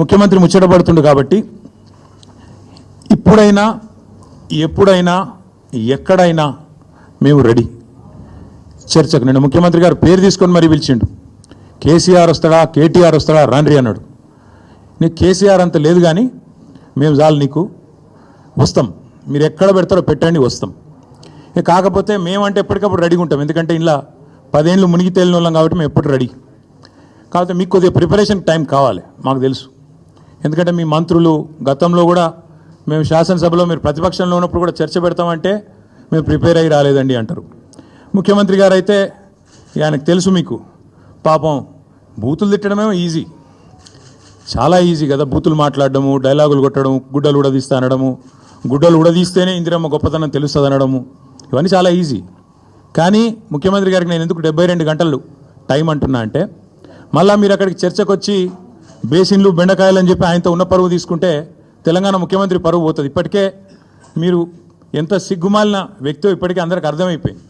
ముఖ్యమంత్రి ముచ్చటపడుతుండు కాబట్టి ఇప్పుడైనా ఎప్పుడైనా ఎక్కడైనా మేము రెడీ చర్చకు. నిన్న ముఖ్యమంత్రి గారు పేరు తీసుకొని మరీ పిలిచిండు. కేసీఆర్ వస్తాడా, కేటీఆర్ వస్తాడా, రాండ్రి అన్నాడు. నీకు కేసీఆర్ అంత లేదు కానీ మేము చాలు నీకు, వస్తాం, మీరు ఎక్కడ పెడతారో పెట్టండి, వస్తాం. కాకపోతే మేమంటే ఎప్పటికప్పుడు రెడీగా ఉంటాం, ఎందుకంటే ఇలా 10 ఏళ్ళు మునిగి తేలిన వాళ్ళం కాబట్టి మేము ఎప్పుడు రెడీ. కాకపోతే మీకు కొద్దిగా ప్రిపరేషన్ టైం కావాలి, మాకు తెలుసు. ఎందుకంటే మీ మంత్రులు గతంలో కూడా మేము శాసనసభలో మీరు ప్రతిపక్షంలో ఉన్నప్పుడు కూడా చర్చ పెడతామంటే మేము ప్రిపేర్ అయ్యి రాలేదండి అంటారు. ముఖ్యమంత్రి గారు అయితే ఆయనకు తెలుసు, మీకు పాపం బూతులు తిట్టడమేమో ఈజీ, చాలా ఈజీ కదా. బూతులు మాట్లాడడము, డైలాగులు కొట్టడం, గుడ్డలు ఉడదీస్తా అనడము, గుడ్డలు ఉడదీస్తేనే ఇందిరమ్మ గొప్పతనం తెలుస్తుంది అనడము, ఇవన్నీ చాలా ఈజీ. కానీ ముఖ్యమంత్రి గారికి నేను ఎందుకు 72 గంటలు టైం అంటున్నా అంటే, మళ్ళీ మీరు అక్కడికి చర్చకు వచ్చి బేసిన్లు బెండకాయలు అని చెప్పి ఆయనతో ఉన్న పరువు తీసుకుంటే తెలంగాణ ముఖ్యమంత్రి పరువు పోతుంది. ఇప్పటికే మీరు ఎంత సిగ్గుమాలిన వ్యక్తో ఇప్పటికే అందరికి అర్థమైపోయింది.